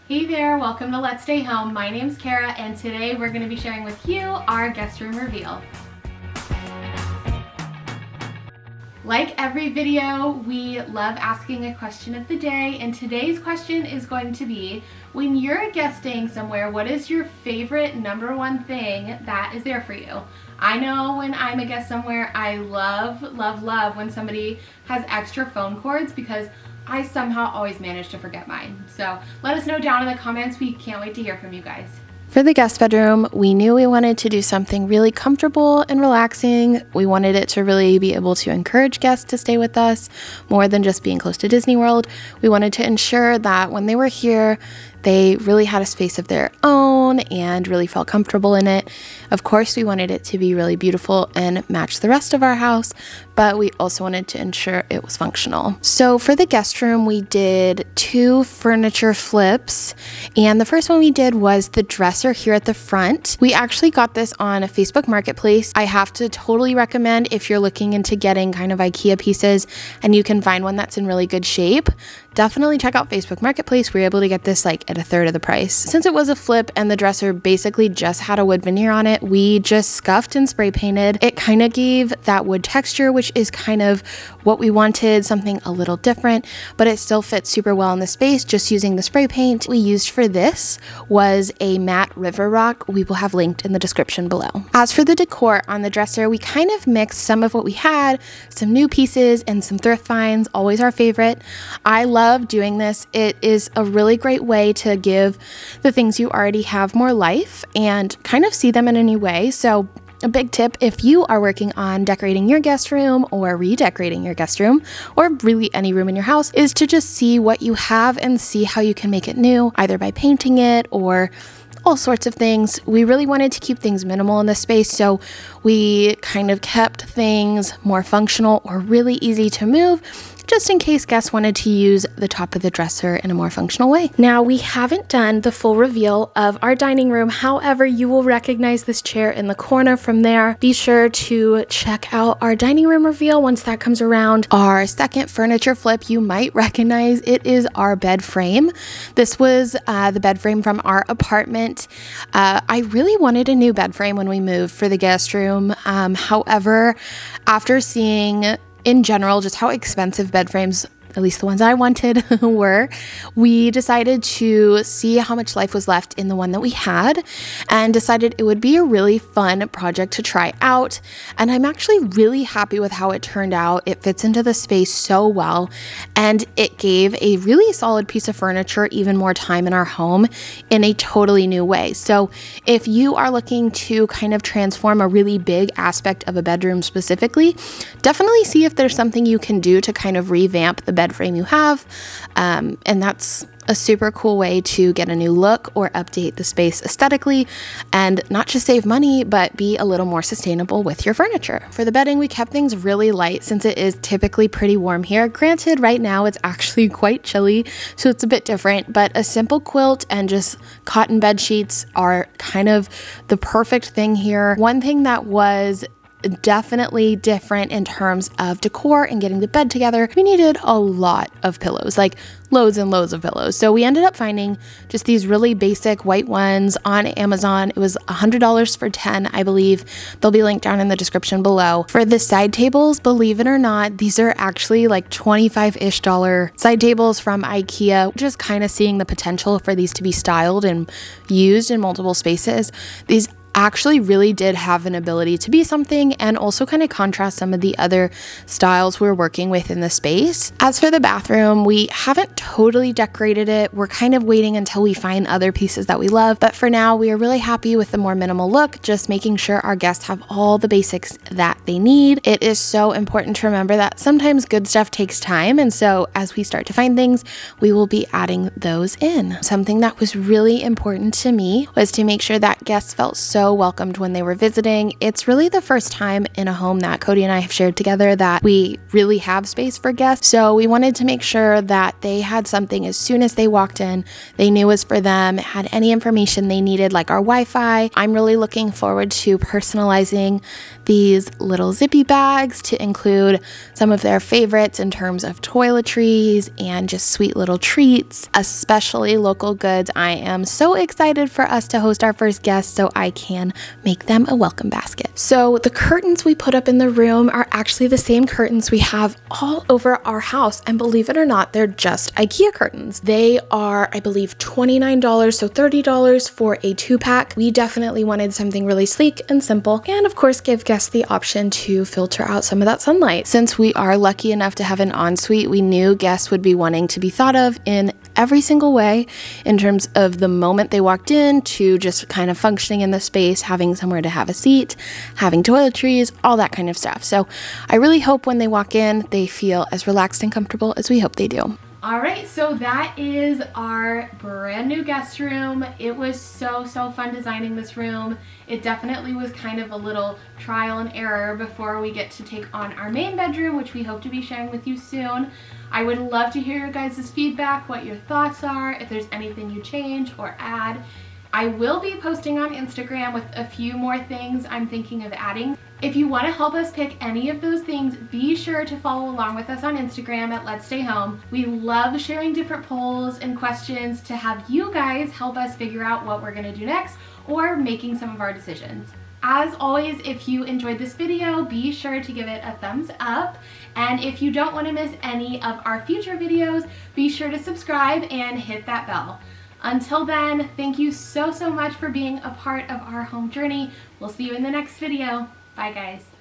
Hey there, welcome to Let's Stay Home. My name's Kara and today we're going to be sharing with you our guest room reveal. Like every video, we love asking a question of the day, and today's question is going to be, when you're guest staying somewhere, what is your favorite number one thing that is there for you? I know when I'm a guest somewhere, I love when somebody has extra phone cords because I somehow always manage to forget mine. So let us know down in the comments. We can't wait to hear from you guys. For the guest bedroom, we knew we wanted to do something really comfortable and relaxing. We wanted it to really be able to encourage guests to stay with us more than just being close to Disney World. We wanted to ensure that when they were here, they really had a space of their own and really felt comfortable in it. Of course, we wanted it to be really beautiful and match the rest of our house, but we also wanted to ensure it was functional. So for the guest room, we did 2 furniture flips, and the first one we did was the dresser here at the front. We actually got this on a Facebook Marketplace. I have to totally recommend if you're looking into getting kind of IKEA pieces and you can find one that's in really good shape, definitely check out Facebook Marketplace. We were able to get this like at a third of the price. Since it was a flip and the dresser basically just had a wood veneer on it, we just scuffed and spray painted. It kind of gave that wood texture, which is kind of what we wanted, something a little different, but it still fits super well in the space just using the spray paint. We used for this was a matte river rock. We will have linked in the description below. As for the decor on the dresser, we kind of mixed some of what we had, some new pieces and some thrift finds, always our favorite. I love doing this. It is a really great way to give the things you already have more life and kind of see them in a new way. So a big tip if you are working on decorating your guest room or redecorating your guest room or really any room in your house is to just see what you have and see how you can make it new, either by painting it or all sorts of things. We really wanted to keep things minimal in this space, so we kind of kept things more functional or really easy to move, just in case guests wanted to use the top of the dresser in a more functional way. Now, we haven't done the full reveal of our dining room. However, you will recognize this chair in the corner from there. Be sure to check out our dining room reveal once that comes around. Our second furniture flip, you might recognize it is our bed frame. This was the bed frame from our apartment. I really wanted a new bed frame when we moved for the guest room. However, after seeing in general just how expensive bed frames, at least the ones I wanted, were, we decided to see how much life was left in the one that we had and decided it would be a really fun project to try out. And I'm actually really happy with how it turned out. It fits into the space so well, and it gave a really solid piece of furniture even more time in our home in a totally new way. So if you are looking to kind of transform a really big aspect of a bedroom specifically, definitely see if there's something you can do to kind of revamp the bed frame you have, and that's a super cool way to get a new look or update the space aesthetically and not just save money but be a little more sustainable with your furniture. For the bedding, we kept things really light since it is typically pretty warm here. Granted, right now it's actually quite chilly, so it's a bit different, but a simple quilt and just cotton bed sheets are kind of the perfect thing here. One thing that was definitely different in terms of decor and getting the bed together, we needed a lot of pillows, like loads and loads of pillows. So we ended up finding just these really basic white ones on Amazon. It was $100 for 10, I believe. They'll be linked down in the description below. For the side tables, believe it or not, these are actually like $25-ish side tables from IKEA. Just kind of seeing the potential for these to be styled and used in multiple spaces. These actually really did have an ability to be something and also kind of contrast some of the other styles we're working with in the space. As for the bathroom, we haven't totally decorated it. We're kind of waiting until we find other pieces that we love, but for now we are really happy with the more minimal look, just making sure our guests have all the basics that they need. It is so important to remember that sometimes good stuff takes time, and so as we start to find things, we will be adding those in. Something that was really important to me was to make sure that guests felt so so welcomed when they were visiting. It's really the first time in a home that Cody and I have shared together that we really have space for guests. So we wanted to make sure that they had something as soon as they walked in, they knew was for them, had any information they needed, like our Wi-Fi. I'm really looking forward to personalizing these little zippy bags to include some of their favorites in terms of toiletries and just sweet little treats, especially local goods. I am so excited for us to host our first guest so I can make them a welcome basket. So the curtains we put up in the room are actually the same curtains we have all over our house, and believe it or not, they're just IKEA curtains. They are, I believe, $29, so $30 for a 2-pack. We definitely wanted something really sleek and simple, and of course give guests the option to filter out some of that sunlight. Since we are lucky enough to have an ensuite, we knew guests would be wanting to be thought of in every single way, in terms of the moment they walked in to just kind of functioning in the space, having somewhere to have a seat, having toiletries, all that kind of stuff. So I really hope when they walk in, they feel as relaxed and comfortable as we hope they do. All right, so that is our brand new guest room. It was so fun designing this room. It definitely was kind of a little trial and error before we get to take on our main bedroom, which we hope to be sharing with you soon. I would love to hear your guys' feedback, what your thoughts are, if there's anything you change or add. I will be posting on Instagram with a few more things I'm thinking of adding. If you want to help us pick any of those things, be sure to follow along with us on Instagram at Let's Stay Home. We love sharing different polls and questions to have you guys help us figure out what we're going to do next or making some of our decisions. As always, if you enjoyed this video, be sure to give it a thumbs up. And if you don't want to miss any of our future videos, be sure to subscribe and hit that bell. Until then, thank you so much for being a part of our home journey. We'll see you in the next video. Bye guys.